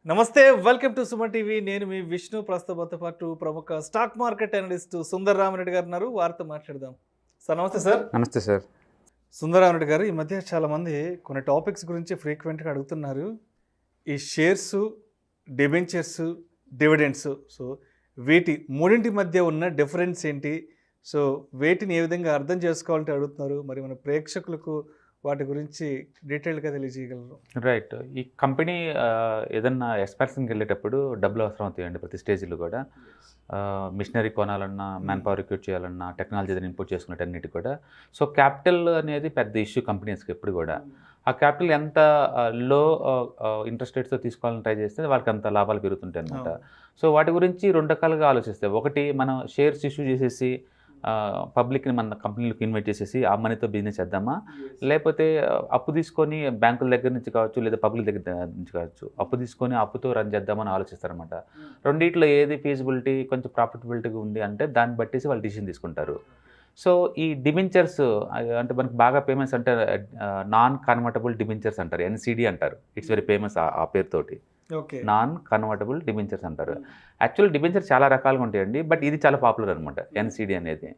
నమస్తే, welcome to Suman TV. నేను మీ విష్ణు. ప్రస్తుతంతో పాటు ప్రముఖ స్టాక్ మార్కెట్ అనలిస్ట్ సుందర రామిరెడ్డి గారు ఉన్నారు. వారితో మాట్లాడదాం. సార్ నమస్తే. సార్ నమస్తే సార్. సుందర రామిరెడ్డి గారు, ఈ మధ్య చాలామంది కొన్ని టాపిక్స్ గురించి ఫ్రీక్వెంట్గా అడుగుతున్నారు. ఈ షేర్స్, డిబెంచర్స్, డివిడెండ్స్, సో వీటి మూడింటి మధ్య ఉన్న డిఫరెన్స్ ఏంటి, సో వేటిని ఏ విధంగా అర్థం చేసుకోవాలంటే అడుగుతున్నారు. మరి మన ప్రేక్షకులకు వాటి గురించి డీటెయిల్గా తెలియజేయగలరు? రైట్. ఈ కంపెనీ ఏదన్నా ఎక్స్పాన్షన్కి వెళ్ళేటప్పుడు డబ్బులు అవసరం అవుతాయండి ప్రతి స్టేజ్లో కూడా. మిషనరీ కొనాలన్నా, మ్యాన్ పవర్ రిక్రూట్ చేయాలన్నా, టెక్నాలజీ ఏదైనా ఇంపోర్ట్ చేసుకునేటన్నిటి కూడా. సో క్యాపిటల్ అనేది పెద్ద ఇష్యూ కంపెనీస్కి ఎప్పుడు కూడా. ఆ క్యాపిటల్ ఎంత లో ఇంట్రెస్ట్ రేట్స్తో తీసుకోవాలని ట్రై చేస్తే వాళ్ళకి అంత లాభాలు పెరుగుతుంటాయి అనమాట. సో వాటి గురించి రెండు రకాలుగా ఆలోచిస్తాయి. ఒకటి, మనం షేర్స్ ఇష్యూ చేసేసి పబ్లిక్ని మన కంపెనీలకు ఇన్వైట్ చేసేసి ఆ మనీతో బిజినెస్ చేద్దామా, లేకపోతే అప్పు తీసుకొని బ్యాంకుల దగ్గర నుంచి కావచ్చు, లేదా పబ్లిక్ దగ్గర నుంచి కావచ్చు, అప్పు తీసుకొని అప్పుతో రన్ చేద్దామని ఆలోచిస్తారనమాట. రెండిట్లో ఏది ఫీజిబిలిటీ, కొంచెం ప్రాఫిటబిలిటీగా ఉంది అంటే దాన్ని బట్టేసి వాళ్ళు డిసిషన్ తీసుకుంటారు. సో ఈ డిబెంచర్స్ అంటే మనకి బాగా ఫేమస్ అంటే నాన్ కన్వర్టబుల్ డిబెంచర్స్ అంటారు, NCD అంటారు. ఇట్స్ వెరీ ఫేమస్ ఆ పేరుతోటి. నాన్ కన్వర్టబుల్ డిబెంచర్స్ అంటారు. యాక్చువల్ డిబెంచర్ చాలా రకాలుగా ఉంటాయండి, బట్ ఇది చాలా పాపులర్ అనమాట. NCD అనేది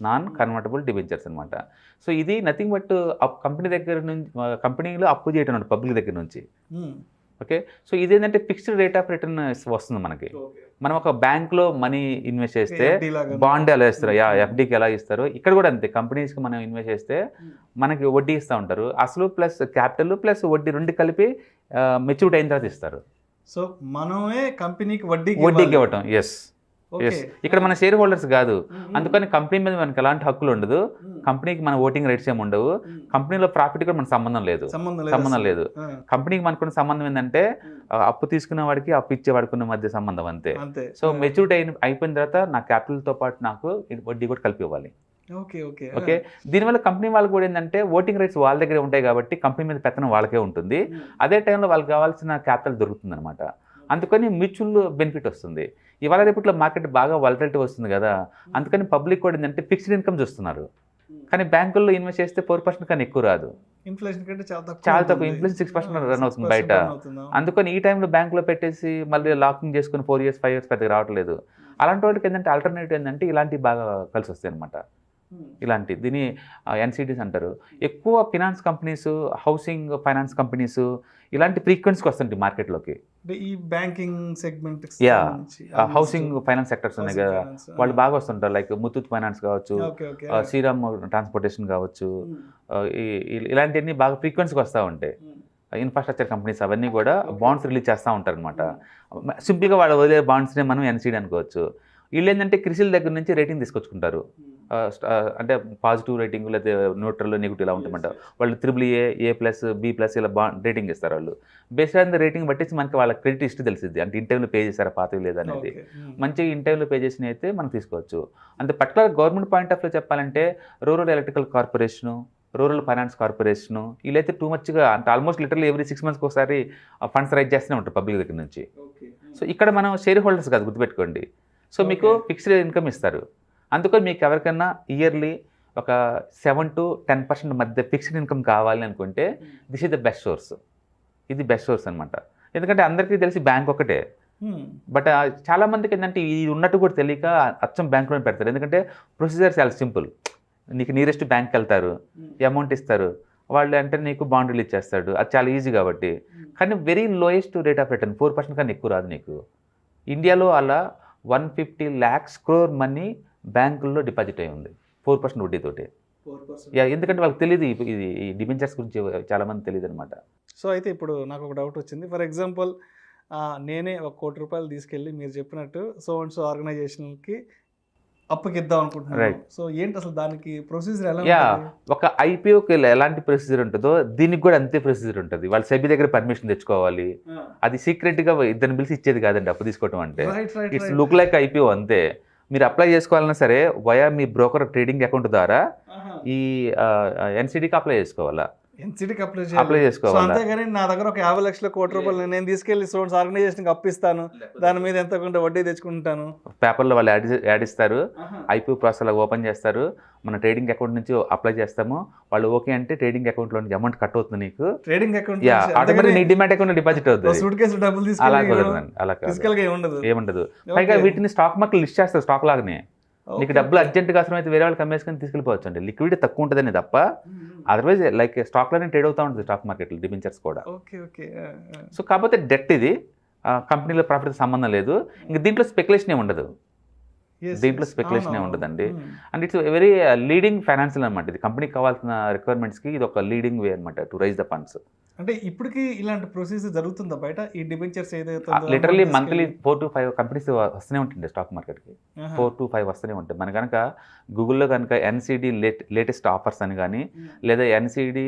నాన్ కన్వర్టబుల్ డిబెంచర్స్ అనమాట. సో ఇది నథింగ్ బట్ కంపెనీ దగ్గర నుంచి, కంపెనీలో అప్పు చేయటం అనమాట పబ్లిక్ దగ్గర నుంచి. ఓకే. సో ఇదేంటంటే ఫిక్స్డ్ రేట్ ఆఫ్ రిటర్న్ వస్తుంది మనకి. మనం ఒక బ్యాంక్లో మనీ ఇన్వెస్ట్ చేస్తే బాండ్ ఎలా ఇస్తారు, FDకి ఎలా ఇస్తారు, ఇక్కడ కూడా అంతే. కంపెనీస్కి మనం ఇన్వెస్ట్ చేస్తే మనకి వడ్డీ ఇస్తూ ఉంటారు. అసలు ప్లస్ క్యాపిటల్ ప్లస్ వడ్డీ రెండు కలిపి మెచ్యూరిటీ అయిన తర్వాత ఇస్తారు. సో మనమే కంపెనీకి వడ్డీకి ఇవ్వటం. ఎస్. ఇక్కడ మన షేర్ హోల్డర్స్ కాదు. అందుకని కంపెనీ మీద మనకి ఎలాంటి హక్కులు ఉండదు. కంపెనీకి మన ఓటింగ్ రైట్స్ ఏమి ఉండవు. కంపెనీలో ప్రాఫిట్ కూడా మనకు సంబంధం లేదు. కంపెనీకి మనకున్న సంబంధం ఏంటంటే అప్పు తీసుకునే వాడికి అప్పు ఇచ్చే వాడుకున్న మధ్య సంబంధం అంతే. సో మెచ్యూరిటీ అయిపోయిన తర్వాత నా క్యాపిటల్తో పాటు నాకు వడ్డీ కూడా కలిపి ఇవ్వాలి. ఓకే. దీనివల్ల కంపెనీ వాళ్ళకి కూడా ఏంటంటే ఓటింగ్ రైట్స్ వాళ్ళ దగ్గరే ఉంటాయి కాబట్టి కంపెనీ మీద పెత్తనం వాళ్ళకే ఉంటుంది. అదే టైంలో వాళ్ళకి కావాల్సిన క్యాపిటల్ దొరుకుతుంది అనమాట. అందుకని మ్యూచువల్ బెనిఫిట్ వస్తుంది. ఇవాళ రేపట్లో మార్కెట్ బాగా వాలటిలిటీ వస్తుంది కదా, అందుకని పబ్లిక్ కూడా ఏంటంటే ఫిక్స్డ్ ఇన్కమ్ చూస్తున్నారు. కానీ బ్యాంకుల్లో ఇన్వెస్ట్ చేస్తే 4% కన్నా ఎక్కువ రాదు. ఇన్ఫ్లేషన్ కంటే చాలా తక్కువ. ఇన్ఫ్లేషన్ 6% రన్ అవుతుంది బయట. అందుకని ఈ టైంలో బ్యాంకులో పెట్టేసి మళ్ళీ లాకింగ్ చేసుకుని 4 years 5 years పెద్దగా రావట్లేదు. అలాంటి వాళ్ళకి ఏంటంటే ఆల్టర్నేటివ్ ఏంటంటే ఇలాంటివి బాగా కలిసి వస్తాయి అనమాట. ఇలాంటి దీన్ని NCDs అంటారు. ఎక్కువ finance companies, housing finance companies ఇలాంటి ఫ్రీక్వెన్సీకి వస్తుంటాయి మార్కెట్లోకి. ఈ banking segment, housing finance sectors ఉన్నాయి కదా, వాళ్ళు బాగా వస్తుంటారు. లైక్ ముత్తూట్ ఫైనాన్స్ కావచ్చు, శ్రీరామ్ ట్రాన్స్పోర్టేషన్ కావచ్చు, ఇలాంటివన్నీ బాగా ఫ్రీక్వెన్సీకి వస్తూ ఉంటాయి. ఇన్ఫ్రాస్ట్రక్చర్ కంపెనీస్ అవన్నీ కూడా బాండ్స్ రిలీజ్ చేస్తూ ఉంటారు అనమాట. సింపుల్గా వాళ్ళు వదిలే బాండ్స్నే మనం NCD అనుకోవచ్చు. వీళ్ళు ఏంటంటే క్రిసిల్ దగ్గర నుంచి రేటింగ్ తీసుకొచ్చుకుంటారు. అంటే పాజిటివ్ రేటింగ్ లేదా న్యూట్రల్, నెగిటివ్ ఇలా ఉంటుందంట. వాళ్ళు AAA+, B+ ఇలా రేటింగ్ ఇస్తారు. వాళ్ళు బేస్డ్ ఆన్ ద రేటింగ్ బట్టి మనకి వాళ్ళ క్రెడిట్ హిస్టరీ తెలిసింది. అంటే ఇంటర్వ్యూలో పే చేశారా, పాతవి లేదా అనేది. మంచిగా ఇంటర్వ్యూలో పే చేసిన అయితే మనం తీసుకోవచ్చు. అంటే particular government point of view చెప్పాలంటే rural electrical corporation, rural finance corporation వీళ్ళైతే టూ మచ్గా అంటే ఆల్మోస్ట్ లిటరల్లీ ఎవ్రీ 6 months ఒకసారి ఫండ్స్ రైజ్ చేస్తూనే ఉంటారు పబ్లిక్ దగ్గర నుంచి. సో ఇక్కడ మనం షేర్ హోల్డర్స్ కాదు, గుర్తుపెట్టుకోండి. సో మీకు ఫిక్స్డ్ ఇన్కమ్ ఇస్తారు. అందుకని మీకు ఎవరికైనా ఇయర్లీ ఒక 7 to 10% మధ్య ఫిక్స్డ్ ఇన్కమ్ కావాలి అనుకుంటే this is the best source. ఇది బెస్ట్ సోర్స్ అనమాట. ఎందుకంటే అందరికీ తెలిసి బ్యాంక్ ఒకటే, బట్ చాలామందికి ఏంటంటే ఇది ఉన్నట్టు కూడా తెలియక అచ్చం బ్యాంకులో పెడతారు. ఎందుకంటే ప్రొసీజర్ చాలా సింపుల్. నీకు నియరెస్ట్ బ్యాంక్కి వెళ్తారు, అమౌంట్ ఇస్తారు, వాళ్ళు అంటే నీకు బాండ్ రిలీజ్ చేస్తాడు. అది చాలా ఈజీ కాబట్టి. కానీ very lowest rate of return 4% కన్నా ఎక్కువ రాదు నీకు. ఇండియాలో అలా 150 lakhs crore మనీ బ్యాంకుల్లో డిపాజిట్ అయి ఉంది 4% వడ్డీతోటి. ఎందుకంటే వాళ్ళకి తెలియదు ఇది ఈ డిబెంచర్స్ గురించి చాలామంది తెలియదు అనమాట. సో అయితే ఇప్పుడు నాకు ఒక డౌట్ వచ్చింది. ఫర్ ఎగ్జాంపుల్ నేనే ₹1 కోటి తీసుకెళ్ళి మీరు చెప్పినట్టు సో అండ్ సో ఆర్గనైజేషన్కి అప్పుకి ఇద్దాం అనుకుంటున్నాను. సో ఏంటి అసలు దానికి ప్రొసీజర్ ఎలా? ఒక IPOకి ఎలాంటి ప్రొసీజర్ ఉంటుందో దీనికి కూడా అంతే ప్రొసీజర్ ఉంటుంది. వాళ్ళు సెబీ దగ్గర పర్మిషన్ తెచ్చుకోవాలి. అది సీక్రెట్గా ఇద్దరిని పిలిచి ఇచ్చేది కాదండి అప్పు తీసుకోవడం అంటే. ఇట్స్ లుక్ లైక్ IPO అంతే. మీరు అప్లై చేసుకోవాలన్నా సరే వయా మీ బ్రోకర్ ట్రేడింగ్ అకౌంట్ ద్వారా ఈ NCDకి అప్లై చేసుకోవాలా. ఎన్సిడికి అప్లై అప్లై సో చేసుకోవాలి. అంతేగాని నా దగ్గర ఒక 50 లక్షల కోటి రూపాయలు నేను తీసుకెళ్లి స్టూడెంట్స్ ఆర్గనైజేషన్కి అప్పిస్తాను, దాని మీద ఎంత కొంత వడ్డీ తెచ్చుకుంటాను. పేపర్లో వాళ్ళు యాడ్ ఇస్తారు, ఐపీఓ ప్రాసెస్ అలా ఓపెన్ చేస్తారు, మన ట్రేడింగ్ అకౌంట్ నుంచి అప్లై చేస్తాము, వాళ్ళు ఓకే అంటే ట్రేడింగ్ అకౌంట్లో నుంచి అమౌంట్ కట్ అవుతుంది నీకు, ట్రేడింగ్ అకౌంట్ ఆటోమేటిక్ నీ డిమాట్ అకౌంట్ డిపాజిట్ అవుతుంది. సూట్ కేసు డబ్బులు అలా తీసుకెళ్ళి కుదరదండి, అలా ఫిజికల్ గా ఏముండదు. ఏముండదు. పైగా వీటిని స్టాక్ మార్కెట్ లిస్ట్ చేస్తారు స్టాక్ లాగానే. నీకు డబ్బులు అర్జెంట్గా అవసరం అయితే వేరే వాళ్ళు కమ్మేసుకొని తీసుకెళ్ళిపోవచ్చు అండి. లిక్విడిటీ తక్కువ ఉంటుందని తప్ప అదర్వైజ్ లైక్ స్టాక్లోనే ట్రేడ్ అవుతూ ఉంటుంది స్టాక్ మార్కెట్లో డిబెంచర్స్ కూడా. సో కాకపోతే డెట్ ఇది కంపెనీలో ప్రాఫిట్ సంబంధం లేదు. ఇంకా దీంట్లో స్పెక్యులేషన్ ఏమి ఉండదు, దీంట్లో స్పెక్యులేషన్ ఏమి ఉండదండి. And it's very leading financial అనమాట. ఇది కంపెనీకి కావాల్సిన రిక్వైర్మెంట్స్కి ఇది ఒక లీడింగ్ వే అనమాట టు రైజ్ ద ఫండ్స్. అంటే ఇప్పటికీ ఇలాంటి ప్రొసీజర్ జరుగుతుందా బయట? ఈ డిబెంచర్స్ ఏదైతే లిటరల్లీ మంత్లీ 4 to 5 కంపెనీస్ వస్తూనే ఉంటుంది స్టాక్ మార్కెట్కి. 4 to 5 వస్తూనే ఉంటాయి. మన కనుక గూగుల్లో కనుక ఎన్సిడి లేటెస్ట్ ఆఫర్స్ అని కానీ, లేదా ఎన్సిడి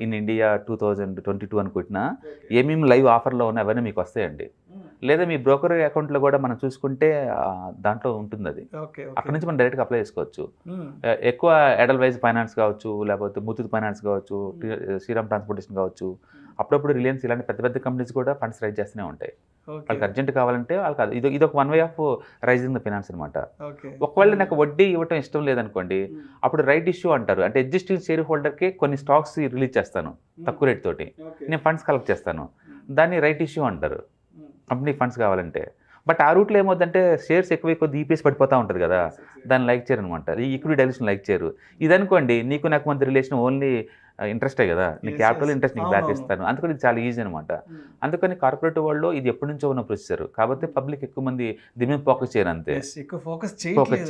ఇన్ ఇండియా 2022 అని కొట్టినా ఏమేమి లైవ్ ఆఫర్లో ఉన్నాయి అవన్నీ మీకు వస్తాయండి. లేదా మీ బ్రోకర్ అకౌంట్లో కూడా మనం చూసుకుంటే దాంట్లో ఉంటుంది అది. అక్కడ నుంచి మనం డైరెక్ట్గా అప్లై చేసుకోవచ్చు. ఎక్కువ ఎడల్వైజ్ ఫైనాన్స్ కావచ్చు, లేకపోతే ముత్తూట్ ఫైనాన్స్ కావచ్చు, శ్రీరామ్ ట్రాన్స్పోర్టేషన్ కావచ్చు, అప్పుడప్పుడు రిలయన్స్ ఇలాంటి పెద్ద పెద్ద కంపెనీస్ కూడా ఫండ్స్ రైజ్ చేస్తూనే ఉంటాయి. వాళ్ళకి అర్జెంట్ కావాలంటే వాళ్ళకి ఇది ఒక one way of raising the finance అనమాట. ఒకవేళ నాకు వడ్డీ ఇవ్వటం ఇష్టం లేదనుకోండి, అప్పుడు రైట్ ఇష్యూ అంటారు. అంటే ఎగ్జిస్టింగ్ షేర్ హోల్డర్కి కొన్ని స్టాక్స్ రిలీజ్ చేస్తాను తక్కువ రేట్ తోటి, నేను ఫండ్స్ కలెక్ట్ చేస్తాను, దాన్ని రైట్ ఇష్యూ అంటారు కంపెనీ ఫండ్స్ కావాలంటే. బట్ ఆ రూట్లో ఏమవుతుందంటే షేర్స్ ఎక్కువ ఈపీఎస్ పడిపోతూ ఉంటుంది కదా, దాన్ని లైక్ చేయరు అనమాట. ఈ ఈక్విటీ డైల్యూషన్ లైక్ చేయరు. ఇదనుకోండి నీకు నాకు మధ్య రిలేషన్ ఓన్లీ ఇంట్రెస్టే కదా, నీ క్యాపిటల్ ఇంట్రెస్ట్ నీకు బ్యాక్ ఇస్తాను, అందుకని ఇది చాలా ఈజీ అనమాట. అందుకని కార్పొరేట్ వరల్డ్లో ఇది ఎప్పటి నుంచో ఉన్న ప్రొసెసర్ కాబట్టి పబ్లిక్ ఎక్కువ మంది దీని మీద ఫోకస్ చేయరు, అంతే ఫోకస్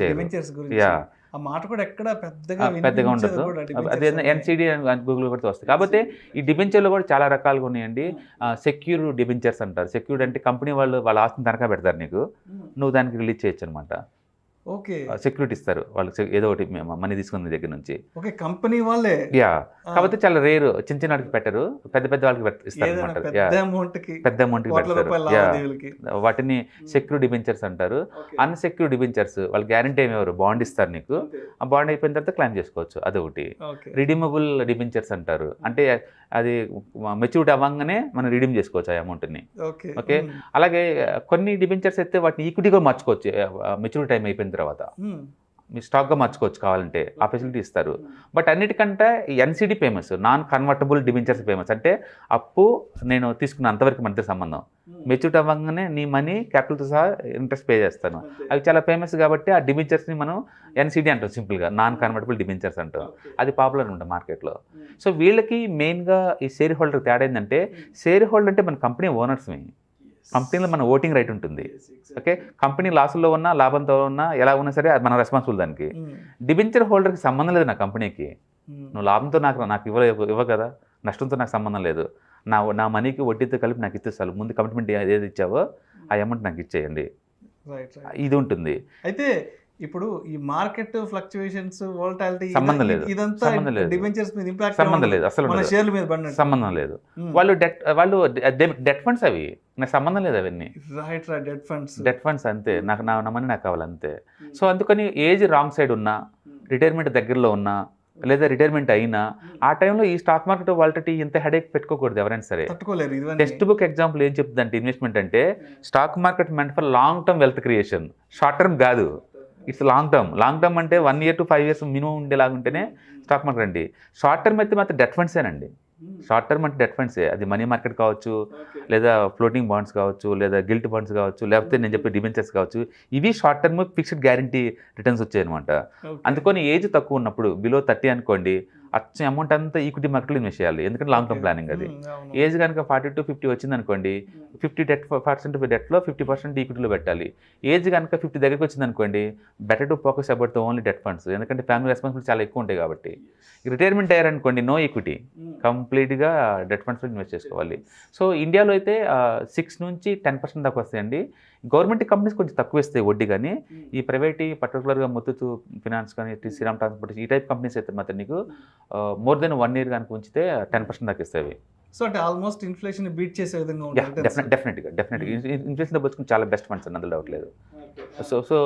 చేయరు. యా ఆ మాట కూడా ఎక్కడ పెద్దగా ఉండదు. అదే ఎన్సిడి గూగుల్ కూడా వస్తుంది. కాబట్టి ఈ డిబెంచర్లు కూడా చాలా రకాలుగా ఉన్నాయండి. సెక్యూర్ డిబెంచర్స్ అంటారు. సెక్యూర్డ్ అంటే కంపెనీ వాళ్ళ ఆస్తిని తనఖా పెడతారు నీకు, నువ్వు దానికి రిలీజ్ చేయొచ్చు అనమాట. సెక్యూరిటీ ఇస్తారు వాళ్ళకి, ఏదో ఒకటి మనీ తీసుకున్న దగ్గర నుంచి. కంపెనీ వాళ్ళే. యా కాకపోతే చాలా రేర్, చిన్న చిన్న వాటికి పెట్టరు, పెద్ద పెద్ద వాళ్ళకి ఇస్తారు అనమాట. పెద్ద అమౌంట్కి పెడతారు. వాటిని సెక్యూర్ డిబెంచర్స్ అంటారు. అన్సెక్యూర్ డిబెంచర్స్ వాళ్ళు గ్యారంటీ ఏమి ఎవరు, బాండ్ ఇస్తారు నీకు, ఆ బాండ్ అయిపోయిన తర్వాత క్లెయిమ్ చేసుకోవచ్చు, అదొకటి. రిడీమబుల్ డిబెంచర్స్ అంటారు. అంటే అది మెచ్యూరిటీ అవ్వగానే మనం రిడీమ్ చేసుకోవచ్చు ఆ అమౌంట్ని. ఓకే అలాగే కొన్ని డిబెంచర్స్ అయితే వాటిని ఈక్విటీగా మార్చుకోవచ్చు మెచ్యూరిటీ టైం అయిపోయిన తర్వాత, మీ స్టాక్గా మార్చుకోవచ్చు కావాలంటే, ఆ ఫెసిలిటీ ఇస్తారు. బట్ అన్నిటికంటే ఈ NCD famous, non convertible debentures famous. అంటే అప్పు నేను తీసుకున్న అంతవరకు మధ్య సంబంధం, మెచ్యూరిటీ అవ్వగానే నీ మనీ క్యాపిటల్తో సహా ఇంట్రెస్ట్ పే చేస్తాను. అవి చాలా ఫేమస్ కాబట్టి ఆ డిబెంచర్స్ని మనం ఎన్సిడి అంటాం, సింపుల్గా నాన్ కన్వర్టబుల్ డిబెంచర్స్ అంటాం. అది పాపులర్ ఉంటుంది మార్కెట్లో. సో వీళ్ళకి మెయిన్గా ఈ షేర్ హోల్డర్ తేడా ఏంటంటే, షేర్ హోల్డర్ అంటే మన కంపెనీ ఓనర్స్ని, కంపెనీలో మన ఓటింగ్ రైట్ ఉంటుంది. ఓకే కంపెనీ లాసుల్లో ఉన్నా లాభంతో ఉన్నా ఎలా ఉన్నా సరే అది మన రెస్పాన్సిబుల్ దానికి. డిబెంచర్ హోల్డర్కి సంబంధం లేదు నా కంపెనీకి. నువ్వు లాభంతో నాకు ఇవ్వ కదా, నష్టంతో నాకు సంబంధం లేదు. నా మనీకి వడ్డీతో కలిపి నాకు ఇచ్చేస్తాను, ముందు కమిట్మెంట్ ఏది ఇచ్చావో ఆ అమౌంట్ నాకు ఇచ్చేయండి, ఇది ఉంటుంది. అయితే ఇప్పుడు ఈ మార్కెట్ ఫ్లక్చుయేషన్స్, వోలటాలిటీ సంబంధం లేదు, డిబెంచర్స్ మీద ఇంపాక్ట్ సంబంధం లేదు, అసలు షేర్ల మీద పడినట్టు సంబంధం లేదు. వాళ్ళు డెట్ ఫండ్స్, అవి నాకు సంబంధం లేదు అవన్నీ. డెట్ ఫండ్స్ అంతే, నాకు నా మనీ నాకు కావాలి అంతే. సో అందుకని ఏజ్ రాంగ్ సైడ్ ఉన్నా, రిటైర్మెంట్ దగ్గరలో ఉన్నా, లేదా రిటైర్మెంట్ అయినా ఆ టైంలో ఈ స్టాక్ మార్కెట్ వాలటిలిటీ ఇంత హెడేక్ పెట్టుకోకూడదు ఎవరైనా సరే. టెక్స్ట్ బుక్ ఎగ్జాంపుల్ ఏం చెప్తుంది అంటే, ఇన్వెస్ట్మెంట్ అంటే స్టాక్ మార్కెట్ మెంట్ for long term wealth creation, short term కాదు, it's long term. Long term అంటే 1 year to 5 years మినిమం ఉండేలాగా ఉంటేనే స్టాక్ మార్కెట్ అండి. షార్ట్ టర్మ్ అయితే మాత్రం డెట్ ఫండ్సేనండి. షార్ట్ టర్మ్ అంటే డెట్ ఫండ్సే, అది మనీ మార్కెట్ కావచ్చు, లేదా ఫ్లోటింగ్ బాండ్స్ కావచ్చు, లేదా గిల్ట్ బాండ్స్ కావచ్చు, లేకపోతే నేను చెప్పే డిబెంచర్స్ కావచ్చు. ఇవి short term fixed guarantee returns వచ్చాయి అనమాట. అందుకని ఏజ్ తక్కువ ఉన్నప్పుడు బిలో 30 అనుకోండి, వచ్చే అమౌంట్ అంతా ఈక్విటీ మార్కెట్లో ఇన్వెస్ట్ చేయాలి, ఎందుకంటే లాంగ్ టర్మ్ ప్లానింగ్ అది. ఏజ్ కనుక 40 to 50 వచ్చింది అనుకోండి, 50% డెట్లో 50% ఈక్విటీలో పెట్టాలి. ఏజ్ కనుక 50 దగ్గరికి వచ్చింది అనుకోండి, better to focus about the only debt funds, ఎందుకంటే ఫ్యామిలీ రెస్పాన్సిబిలిటీ చాలా ఎక్కువ ఉంటాయి కాబట్టి. రిటైర్మెంట్ అయ్యారనుకోండి, నో ఈక్విటీ, కంప్లీట్గా డెట్ ఫండ్స్లో ఇన్వెస్ట్ చేసుకోవాలి. సో ఇండియాలో అయితే 6 నుంచి 10% దాకా వస్తాయండి. గవర్నమెంట్ కంపెనీస్ కొంచెం తక్కువ ఇస్తాయి వడ్డీ, కానీ ఈ ప్రైవేట్ పర్టికులర్గా ముత్తూట్ ఫినాన్స్ కానీ, శ్రీరామ్ ట్రాన్స్పోర్టేషన్ ఈ టైప్ కంపెనీస్ అయితే మాత్రం నీకు మోర్ దెన్ 1 year కనుక ఉంచితే 10% దాకా ఇస్తాయి. సో అంటే ఆల్మోస్ట్ ఇన్ఫ్లేషన్ బీట్ చేసే విధంగా ఉంటుంది. డెఫినెట్గా ఇన్వెస్ట్మెంట్ వచ్చుకుని చాలా బెస్ట్ ఫండ్స్ అందులో డౌట్ లేదు. సో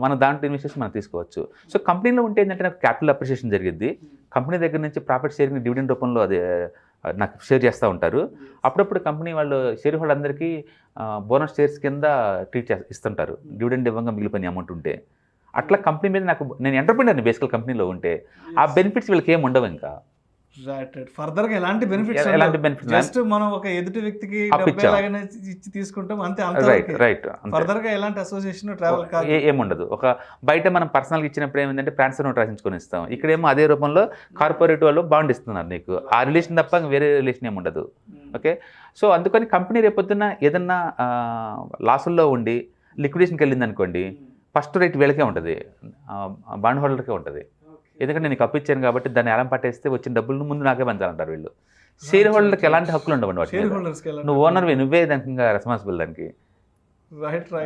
మన దాంట్లో ఇన్వెస్టేషన్ మనం తీసుకోవచ్చు. సో కంపెనీలో ఉంటే ఏంటంటే నాకు క్యాపిటల్ అప్రిషియేషన్ జరిగింది. కంపెనీ దగ్గర నుంచి ప్రాఫిట్ షేరింగ్ డివిడెండ్ రూపంలో అది నాకు షేర్ చేస్తూ ఉంటారు. అప్పుడప్పుడు కంపెనీ వాళ్ళు షేర్ హోల్డర్ అందరికీ బోనస్ షేర్స్ కింద ట్రీట్ ఇస్తుంటారు డివిడెండ్ ఇవ్వంగా మిగిలిపోయిన అమౌంట్ ఉంటే. అట్లా కంపెనీ మీద నేను ఎంటర్ప్రెన్యూర్ని బేసికల్ కంపెనీలో ఉంటే ఆ బెనిఫిట్స్ వీళ్ళకి ఏమి ఉండవు. ఇంకా ఫర్దర్ గా ఎలాంటి బెనిఫిట్స్ జస్ట్ మనం ఒక ఎదుటి వ్యక్తికి ఇచ్చి తీసుకుంటాం అంతే. రైట్. ఫర్దర్ గా ఎలాంటి అసోసియేషన్ ట్రావెల్ ఏముండదు. ఒక బయట మనం పర్సనల్ ఇచ్చినప్పుడు ఏమిటంటే ట్రాన్స్ఫర్ నోట్ రాసించుకొని ఇస్తాం. ఇక్కడేమో అదే రూపంలో కార్పొరేట్ వాళ్ళు బాండ్ ఇస్తున్నారు నీకు. ఆ రిలేషన్ తప్ప వేరే రిలేషన్ ఏమి ఉండదు. ఓకే. సో అందుకని కంపెనీ రేపొద్దున ఏదన్నా లాసుల్లో ఉండి లిక్విడేషన్కి వెళ్ళింది అనుకోండి, ఫస్ట్ రేట్ వీళ్ళకే ఉంటుంది, బాండ్ హోల్డర్కే ఉంటుంది. ఎందుకంటే నేను కప్పు ఇచ్చాను కాబట్టి దాన్ని ఎలా పట్టేస్తే వచ్చిన డబ్బులను ముందు నాకే పంచాలంటారు వీళ్ళు. షేర్ హోల్డర్కి ఎలాంటి హక్కులు ఉండవండి వాటి. నువ్వు ఓనర్వి, నువ్వే దానికి రెస్పాన్సిబుల్, దానికి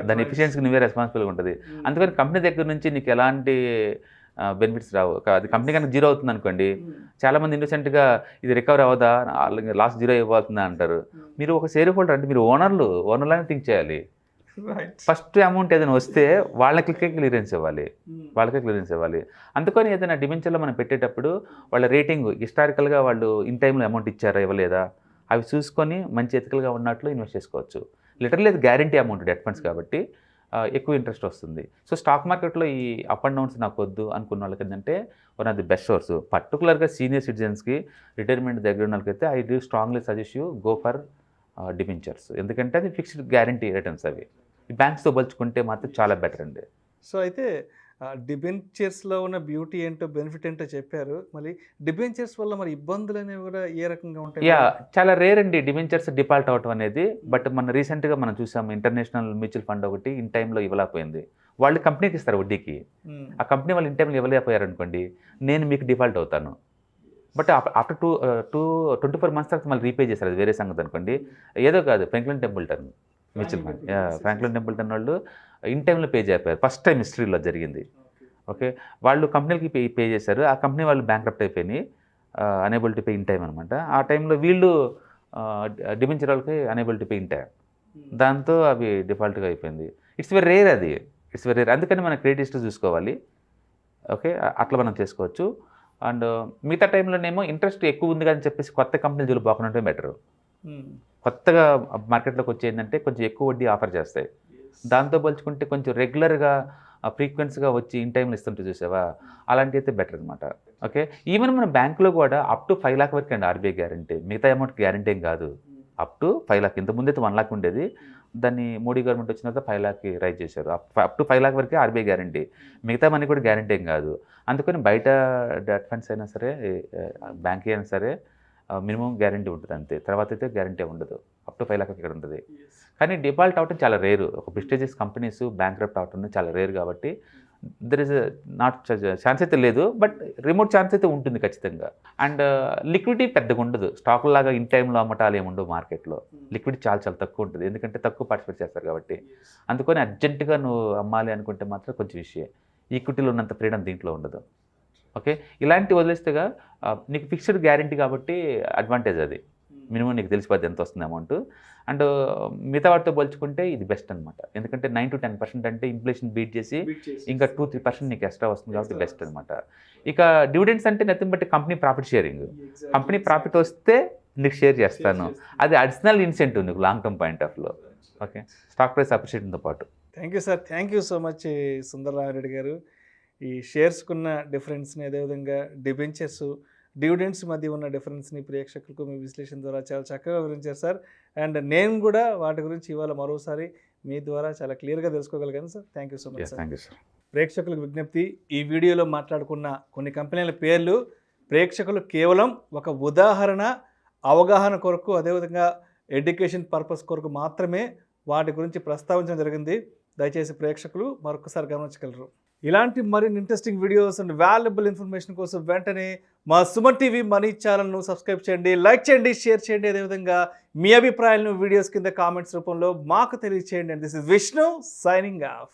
దాని ఎఫిషియన్సీకి నువ్వే రెస్పాన్సిబుల్గా ఉంటుంది. అందుకని కంపెనీ దగ్గర నుంచి నీకు ఎలాంటి బెనిఫిట్స్ రావు. అది కంపెనీ కనుక జీరో అవుతుంది అనుకోండి, చాలామంది ఇన్నోసెంట్గా ఇది రికవర్ అవ్వదా, లాస్ట్ జీరో ఇవ్వాల్సిందా అంటారు. మీరు ఒక షేర్ హోల్డర్ అంటే మీరు ఓనర్లానే థింక్ చేయాలి. ఫస్ట్ అమౌంట్ ఏదైనా వస్తే వాళ్ళకి క్లియరెన్స్ ఇవ్వాలి. అందుకని ఏదైనా డిబెంచర్లో మనం పెట్టేటప్పుడు వాళ్ళ రేటింగ్ హిస్టారికల్గా వాళ్ళు ఇన్ టైంలో అమౌంట్ ఇచ్చారా ఇవ్వలేదా అవి చూసుకొని మంచి ఎథికల్గా ఉన్నట్లు ఇన్వెస్ట్ చేసుకోవచ్చు. లిటరల్లీ అది గ్యారంటీ అమౌంట్, డెట్ ఫండ్స్ కాబట్టి ఎక్కువ ఇంట్రెస్ట్ వస్తుంది. సో స్టాక్ మార్కెట్లో ఈ అప్ అండ్ డౌన్స్ నాకు వద్దు అనుకున్న వాళ్ళకి ఏంటంటే one of the best source, పర్టికులర్గా సీనియర్ సిటిజన్స్కి, రిటైర్మెంట్ దగ్గర ఉన్న వాళ్ళకైతే I do strongly suggest you go for debentures. ఎందుకంటే అది ఫిక్స్డ్ గ్యారంటీ రిటర్న్స్. అవి బ్యాంక్స్తో పోల్చుకుంటే మాత్రం చాలా బెటర్ అండి. సో అయితే డిబెంచర్స్లో ఉన్న బ్యూటీ ఏంటో, బెనిఫిట్ ఏంటో చెప్పారు. మళ్ళీ డిబెంచర్స్ వల్ల మరి ఇబ్బందులు అనేవి కూడా ఏ రకంగా ఉంటాయి? చాలా రేర్ అండి డిబెంచర్స్ డిఫాల్ట్ అవటం అనేది. బట్ మన రీసెంట్గా మనం చూసాము, ఇంటర్నేషనల్ మ్యూచువల్ ఫండ్ ఒకటి ఇన్ టైంలో ఇవ్వలేకపోయింది. వాళ్ళు కంపెనీకి ఇస్తారు వడ్డీకి, ఆ కంపెనీ వాళ్ళు ఇన్ టైంలో ఇవ్వలేకపోయారు అనుకోండి, నేను మీకు డిఫాల్ట్ అవుతాను. బట్ ఆఫ్టర్ 24 months తర్వాత మళ్ళీ రీపే చేస్తారు, అది వేరే సంగతి అనుకోండి. ఏదో కాదు, Franklin Templeton mutual fund, Franklin Templeton వాళ్ళు ఇన్ టైంలో పే చేయకపోయారు. ఫస్ట్ టైం హిస్టరీలో జరిగింది. ఓకే. వాళ్ళు కంపెనీలకి పే చేశారు, ఆ కంపెనీ వాళ్ళు బ్యాంక్రప్ట్ అయిపోయి unable to pay in time అనమాట. ఆ టైంలో వీళ్ళు డిబెంచర్ వాళ్ళకి unable to pay in time, దాంతో అవి డిఫాల్ట్గా అయిపోయింది. It's very rare. అందుకని మనం క్రెడిట్ హిస్టరీ చూసుకోవాలి. ఓకే, అట్లా మనం చేసుకోవచ్చు. అండ్ మిగతా టైంలోనేమో ఇంట్రెస్ట్ ఎక్కువ ఉంది అని చెప్పేసి కొత్త కంపెనీలు జోలు పోకుండా బెటరు. కొత్తగా మార్కెట్లోకి వచ్చి ఏంటంటే కొంచెం ఎక్కువ వడ్డీ ఆఫర్ చేస్తాయి. దాంతో పోల్చుకుంటే కొంచెం రెగ్యులర్గా ఫ్రీక్వెన్సీగా వచ్చి ఇన్ టైంలో ఇస్తుంటే చూసావా, అలాంటి అయితే బెటర్ అనమాట. ఓకే. ఈవెన్ మన బ్యాంకులో కూడా అప్ టు 5 lakh వరకు అండి ఆర్బీఐ గ్యారంటీ, మిగతా అమౌంట్ గ్యారంటీ ఏం కాదు. అప్ టు 5 lakh, ఇంతకుముందు అయితే 1 lakh ఉండేది, దాన్ని మోడీ గవర్నమెంట్ వచ్చిన తర్వాత 5 lakh రైజ్ చేశారు. అప్ టు 5 lakh వరకే ఆర్బీఐ గ్యారంటీ, మిగతా మనీ కూడా గ్యారంటీ ఏం కాదు. అందుకని బయట డెట్ ఫండ్స్ అయినా సరే, బ్యాంక్ అయినా సరే మినిమం గ్యారంటీ ఉంటుంది అంతే, తర్వాత అయితే గ్యారంటీ ఉండదు. అప్ టు 5 lakh ఇక్కడ ఉంటుంది. కానీ డిఫాల్ట్ అవటం చాలా రేరు. ఒక ప్రెస్టీజియస్ కంపెనీస్ బ్యాంక్రప్ట్ అవటం చాలా రేరు కాబట్టి దర్ ఇస్ నాట్ ఛాన్స్ అయితే లేదు, బట్ రిమోట్ ఛాన్స్ అయితే ఉంటుంది ఖచ్చితంగా. అండ్ లిక్విడిటీ పెద్దగా ఉండదు, స్టాక్ లాగా ఇన్ టైంలో అమ్మటాలు ఏముండవు మార్కెట్లో. లిక్విడిటీ చాలా తక్కువ ఉంటుంది, ఎందుకంటే తక్కువ పార్టిసిపేట్ చేస్తారు కాబట్టి. అందుకని అర్జెంటుగా నువ్వు అమ్మాలి అనుకుంటే మాత్రం కొంచెం విషయం, ఈక్విటీలో ఉన్నంత ఫ్రీడమ్ దీంట్లో ఉండదు. ఓకే. ఇలాంటి వదిలేస్తేగా నీకు ఫిక్స్డ్ గ్యారంటీ కాబట్టి అడ్వాంటేజ్, అది మినిమం నీకు తెలిసిపోద్ది ఎంత వస్తుంది అమౌంట్. అండ్ మిగతా వాటితో పోల్చుకుంటే ఇది బెస్ట్ అనమాట. ఎందుకంటే 9 to 10% అంటే ఇన్ఫ్లేషన్ బీట్ చేసి ఇంకా 2-3% నీకు ఎక్స్ట్రా వస్తుంది కాబట్టి బెస్ట్ అనమాట. ఇక డివిడెండ్స్ అంటే nothing but company profit sharing. Company profit వస్తే నీకు షేర్ చేస్తాను, అది అడిషనల్ ఇన్సెంటివ్ నీకు లాంగ్ టర్మ్ పాయింట్ ఆఫ్ లో. ఓకే. స్టాక్ ప్రైస్ అప్రిషియేషన్తో పాటు. Thank you sir, thank you so much Sundara Rami Reddy garu. ఈ షేర్స్కున్న డిఫరెన్స్ని, అదేవిధంగా డిబెంచర్స్, డివిడెండ్స్ మధ్య ఉన్న డిఫరెన్స్ని ప్రేక్షకులకు మీ విశ్లేషణ ద్వారా చాలా చక్కగా వివరించారు సార్. అండ్ నేను కూడా వాటి గురించి ఇవాళ మరోసారి మీ ద్వారా చాలా క్లియర్గా తెలుసుకోగలిగాను sir. Thank you so much sir. Thank you sir. ప్రేక్షకులకు విజ్ఞప్తి, ఈ వీడియోలో మాట్లాడుకున్న కొన్ని కంపెనీల పేర్లు ప్రేక్షకులు కేవలం ఒక ఉదాహరణ, అవగాహన కొరకు, అదేవిధంగా ఎడ్యుకేషన్ పర్పస్ కొరకు మాత్రమే వాటి గురించి ప్రస్తావించడం జరిగింది. దయచేసి ప్రేక్షకులు మరొకసారి గమనించగలరు. ఇలాంటి మరిన్ని interesting videos and valuable information కోసం వెంటనే మా సుమన్ టీవీ మనీ ఛానల్ను సబ్స్క్రైబ్ చేయండి, లైక్ చేయండి, షేర్ చేయండి. అదేవిధంగా మీ అభిప్రాయాలను వీడియోస్ కింద కామెంట్స్ రూపంలో మాకు తెలియజేయండి. This is Vishnu signing off.